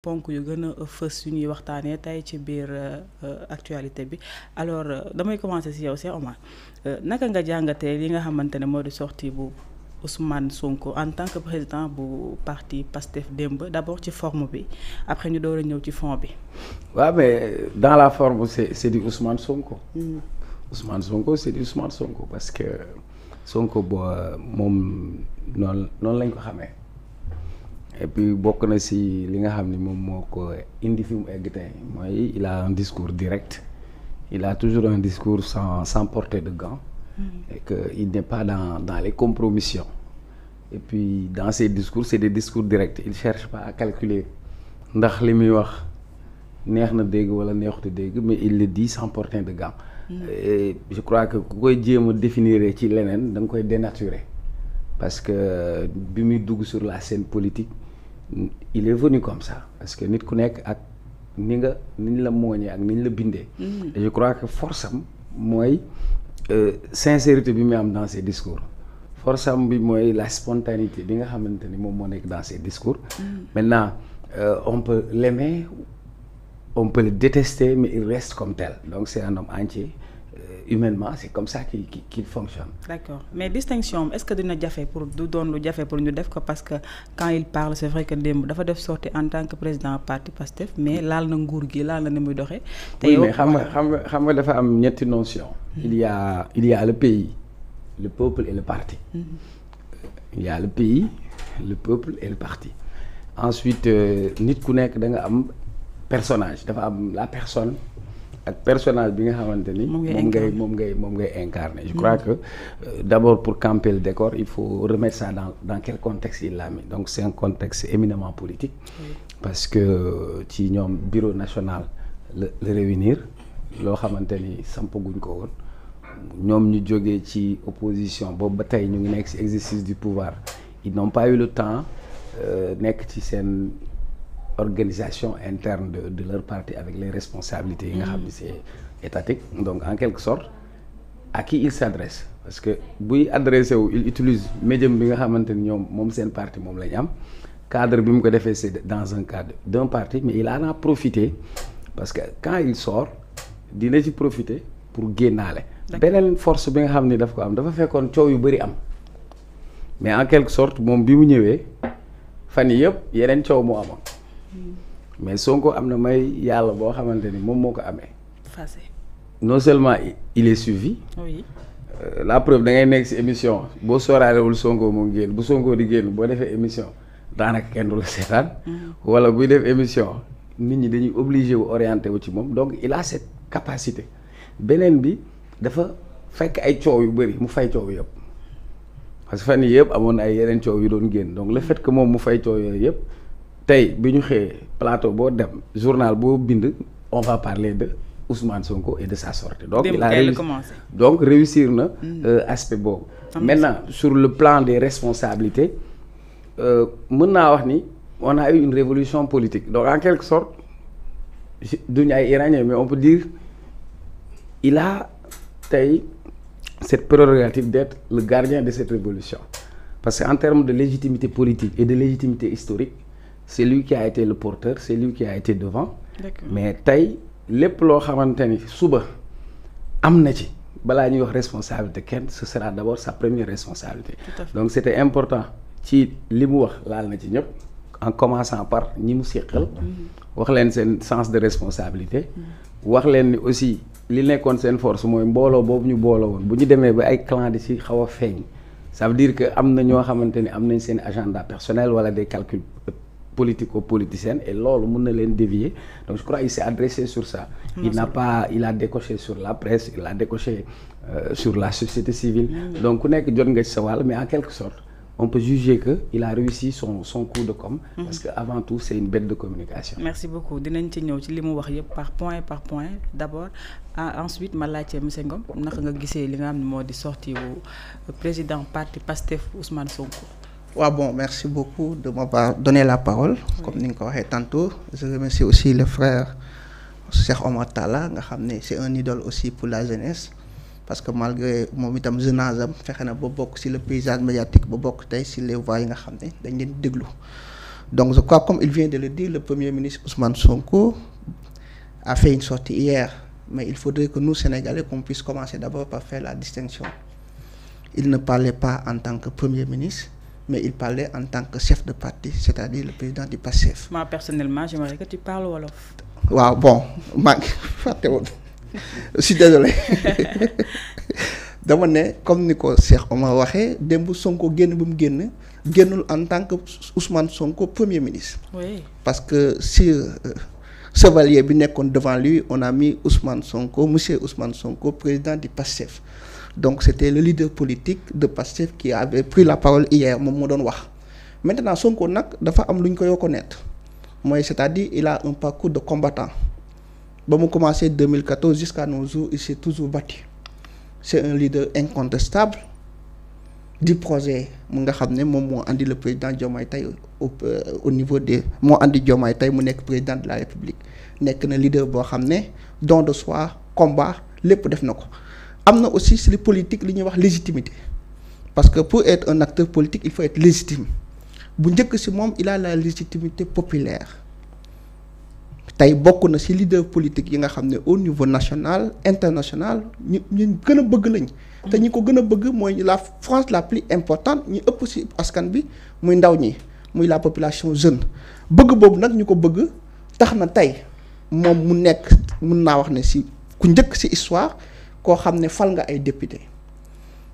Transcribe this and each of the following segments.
ponk yu gën a fës yu ñuy waxtaanee tey ci biir actualité bi alors damay commencer ci yow Cheikh Omar naka nga jàngatee li nga xamante ne moo di sortie bu Ousmane Sonko en tant que président bu parti PASTEF démb d'abord ci forme bi après ñu door a ñëw ci fond bi. waaw mais dans la forme c'est du Ousmane Sonko. Ousmane Sonko c'est du Ousmane Sonko parce que Sonko moom noonu lañ ko xamee. Et puis bokk na ci li nga xam ni moom moo ko indi fi mu egg tey mooy il a un discours direct il a toujours un discours sans porter de gants. Et que il n'est pas dans les compromissions. Et puis dans ses discours c'est des discours directs il cherche pas à calculer ndax li muy wax neex na dégg wala neexut a dégg mais il le dit sans porter de gants. Et je crois que ku koy jéem a définir ci leneen da nga koy dénaturer parce que bi muy dugg sur la scène politique il est venu comme ça parce que nit ku nekk ak ni ñu la mooñee ak ni ñu la bindee. Et je crois que force am mooy sincérité bi muy am dans ses discours force am bi mooy la spontanéité bi nga xamante ni moom moo nekk dans ses discours. Maintenant on peut l'aimer on peut le détester mais il reste comme tel donc c'est un homme entier. Humainement c'est comme ça qu'il fonctionne. D'accord mais distinction est-ce que dina jafe pour du doon lu jafe pour ñu def ko parce que quand il parle c'est vrai que démb dafa def sortie en tant que président parti PASTEF mais laal na nguur gi laal na ni muy doxee. te yow mais xam nga dafa am ñetti notion il y a le pays le peuple et le parti. Il y a le pays le peuple et le parti. Ensuite nit ku nekk da nga am personnage dafa am la personne. ak personnage bi nga xamante ni moom ngay incarner je crois que d'abord pour camper le décor il faut remettre ça dans quel contexte il l'a mis donc c'est un contexte éminemment politique parce que ci ñoom bureau national le réunir loo xamante ni sampaguñ ko woon ñoom ñu jógee ci opposition boobu ba tey ñu ngi nekk ci exercice du pouvoir ils n'ont pas eu le temps nekk ci seen organisation interne de leur parti avec les responsabilités yi nga xam ni c'est étatique donc en quelque sorte à qui il s'adresse parce que buy adressé wu il utilise médium bi nga xamante ni ñoom moom seen parti moom la ñu am cadre bi mu ko defee c'est dans un cadre d'un parti mais il en a profité parce que quand il sort dina ci profiter pour génnaale beneen force bi nga xam ni daf ko am dafa fekkoon coow yu bari am mais en quelque sorte moom bi mu ñëwee fan yi yëpp yeneen coow moo amoon mais Sonko am na may yàlla boo xamante ni moom moo ko amee. non seulement il est suivi. Oui. La preuve da ngay nekk ci émission boo sooraalewul Sonko moo génn bu Sonko di génn boo defee émission daanaka kenn du la seetaan. wala buy def émission nit ñi dañuy obligé wu orienté wu ci moom donc il a cette capacité. beneen bi dafa fekk ay coow yu bari mu fay coow yëpp parce que fan yii yëpp amoon na ay yeneen coow yu doon génn donc le fait que moom mu fay coow yooyu yëpp. tey bi ñu xëyee plateau boo dem journal boo bind on va parler de Ousmane Sonko et de sa sortie donc il a réussi donc réussir na aspect boobu maintenant sur le plan des responsabilités mën naa wax ni on a eu une révolution politique donc en quelque sorte duñu ay iranien mais on peut dire il a tey cette prérogative d'être le gardien de cette révolution parce que en termes de légitimité politique et de légitimité historique c'est lui qui a été le porteur c'est lui qui a été devant. Mais tey lépp loo xamante ni suba am na ci balaa ñuy wax responsabilité kenn ce sera d'abord sa première responsabilité. Donc c'était important ci li mu wax laal na ci ñëpp en commençant par ñi mu seqal. wax leen seen sens de responsabilité. wax leen ni aussi li nekkoon seen force mooy mbooloo boobu ñu booloo woon bu ñu demee ba ay clan di ci xaw a feeñ ça veut dire que am na ñoo xamante ni am nañ seen agenda personnel wala des calculs politico-politicienne et loolu mën na leen dévier donc je crois il s'est adressé sur ça. Il a décoché sur la presse il a décoché sur la société civile. Donc ku nekk jot nga ci sa wàll mais en quelque sorte on peut juger que il a réussi son coup de com'. parce que avant tout c'est une bête de communication. Merci beaucoup dinañ ci ñëw ci li mu wax yëpp par point d'abord ensuite ma laajte monsieur Ngom naka nga gisee li nga xam ne moo di sortie wu président parti PASTEF Ousmane Sonko. Ouais, bon, merci beaucoup de m'avoir donné la parole. Oui. Comme nous l'avons dit tantôt, je remercie aussi le frère Cheikh Omar Talla, c'est un idole aussi pour la jeunesse. Parce que malgré mon jeune âge, je suis le paysage médiatique, je suis les voix qui sont Donc je crois, comme il vient de le dire, le Premier ministre Ousmane Sonko a fait une sortie hier, mais il faudrait que nous, Sénégalais, qu'on puisse commencer d'abord par faire la distinction. Il ne parlait pas en tant que Premier ministre, mais il parlait en tant que chef de parti, c'est-à-dire le président du PASTEF. Moi, personnellement, j'aimerais que tu parles wolof. Waaw bon je suis désolé. dama ne comme ni ko Cheikh Omar waxee démb Sonko génn bu mu génnul en tant que Ousmane Sonko Premier ministre. Oui. Parce que si chevalier bi nekkoon devant lui, on a mis Ousmane Sonko, monsieur Ousmane Sonko, président du PASTEF. Donc c'était le leader politique de PASTEF qui avait pris la parole hier moom moo doon wax. Maintenant Sonko nag dafa am lu ñu koy reconnaître mooy c'est-à-dire il a un parcours de combattant. Ba mu commencé 2014 jusqu'à nos jours, il s'est toujours battu. C'est un leader incontestable du projet mu nga xam ne moom moo andi le président Diomaye tey au niveau des moo andi Diomaye tey mu nekk président de la République nekk na leader boo xam ne don de soi combat lépp def na ko. Am na aussi si politique li ñuy wax légitimité parce que pour être un acteur politique il faut être légitime bu njëkk si moom il a la légitimité populaire. Tey bokk na ci leader politique yi nga xam ne au niveau national international ñu gën a bëgg lañ. te ñi ko gën a bëgg mooy la France la plus importante ñu ëpp ci askan bi muy ndaw ñi muy la population jeune. bëgg boobu nag ñu ko bëgg tax na tey moom mu nekk mën naa wax ne ci ku njëkk ci histoire koo xam ne fal nga ay député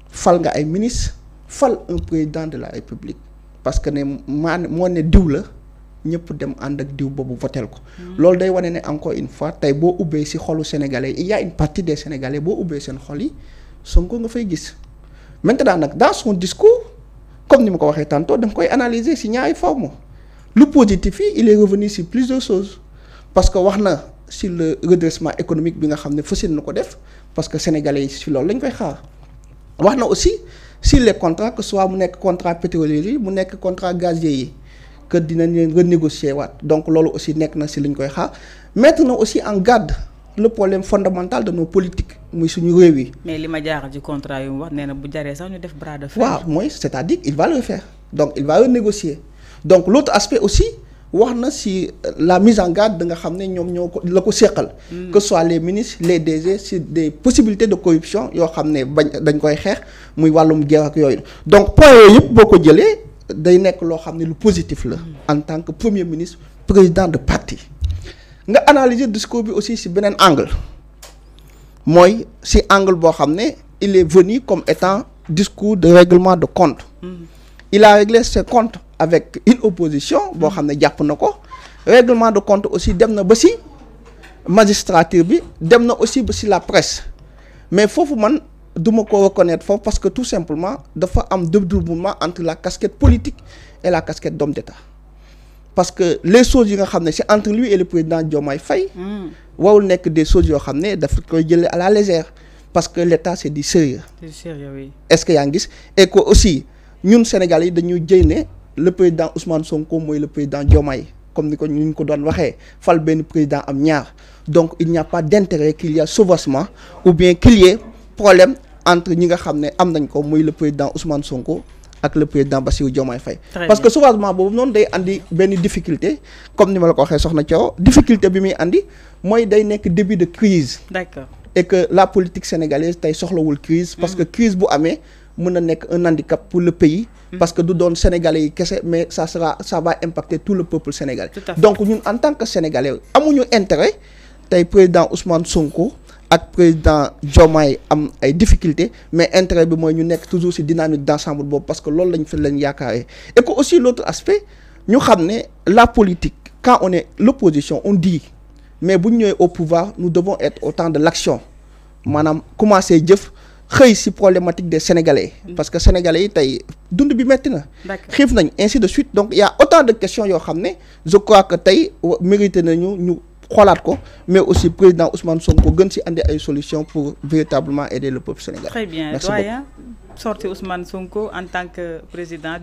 fal nga ay ministre fal un président de la République parce que ne moo ne diw la. ñëpp dem ànd ak diw boobu votel ko. loolu day wane ne encore une fois tey boo ubbee ci xolu sénégalais il y a une partie des sénégalais boo ubbee seen xol yi Sonko nga fay gis. maintenant nag dans son discours comme ni ma ko waxee tantôt da nga koy analyser ci ñaari forme lu positif yi il est revenu sur plusieurs choses parce que wax na sur le redressement économique bi nga xam ne fas yéene na ko def parce que sénégalais yi ci loolu lañ koy xaar wax na aussi sur les contrats que soit mu nekk contrat pétrolier yi mu nekk contrat gazier yi. Que dinañ leen renégocier waat donc loolu aussi nekk na ci li ñu koy xaar mettre na aussi en garde le problème fondamental de nos politiques muy suñu réew yi. mais li ma jaaxal ci contrat yu mu wax nee na bu jaree sax ñu def bras de fer. waaw mooy c'est-à-dire il va le faire donc il va renégocier donc l'autre aspect aussi wax na ci la mise en garde da nga xam ne ñoom ñoo ko la ko seqal. que ce soit les ministres les DG sur des possibilités de corruption yoo xam ne dañ koy xeex muy wàllum guerre ak yooyu donc point yooyu yëpp boo ko jëlee. day nekk loo xam ne lu positif la en tant que premier ministre président de parti nga analyser discours bi aussi ci beneen angle mooy ci angle boo xam ne il est venu comme étant discours de règlement de compte il a réglé ses comptes avec une opposition boo xam ne jàpp na ko règlement de compte aussi dem na ba ci magistrature bi dem na aussi ba ci la presse mais foofu man duma ko reconnaître foofu parce que tout simplement dafa am dédoublement entre la casquette politique et la casquette d'homme d'État parce que les choses yi nga xam ne c'est entre lui et le président Diomaye Faye warul nekk des choses yoo xam ne dafa koy jëlee à la légère parce que l'État c'est du sérieux. C'est sérieux, oui. Est-ce que yaa ngi gis et que aussi ñun Sénégalais yi dañuy jëy ne le président Ousmane Sonko mooy le président Diomaye comme ni ko ñu ko doon waxee fal benn président am ñaar donc il n'y a pas d'intérêt qu'il y a chevauchement ou bien qu'il y ait problème entre ñi nga xam ne am nañ ko muy le président Ousmane Sonko ak le président Bassirou Diomaye Faye. Parce que chevauchement boobu noonu day andi benn difficulté comme ni ma la ko waxee soxna Thiaw difficulté bi muy andi mooy day nekk début de crise. D'accord. Et que la politique sénégalaise tey soxlawul crise parce que crise bu amee mën na nekk un handicap pour le pays. Parce que du doon sénégalais yi kese mais ça va impacter tout le peuple sénégalais. Donc ñun en tant que sénégalais amuñu intérêt tey président Ousmane Sonko ak président Diomaye am ay difficultés mais intérêt bi mooy ñu nekk toujours ci dynamique d'ensemble boobu parce que loolu lañ yaakaaree et que aussi l'autre aspect ñu xam ne la politique quand on est l'opposition on dit mais bu ñu ñëwee au pouvoir nous devons être au temps de l'action maanaam commencer jëf xëy ci problématique des Sénégalais parce que Sénégalais yi tey dund bi metti na xiif nañ ainsi de suite donc il y a autant de questions yoo xam ne je crois que tey mérité nañu ñu xoolaat ko mais aussi président Ousmane Sonko gën ci andi ay solutions pour véritablement aider le peuple sénégalais. Très bien. Doyen sorti Ousmane Sonko en tant que président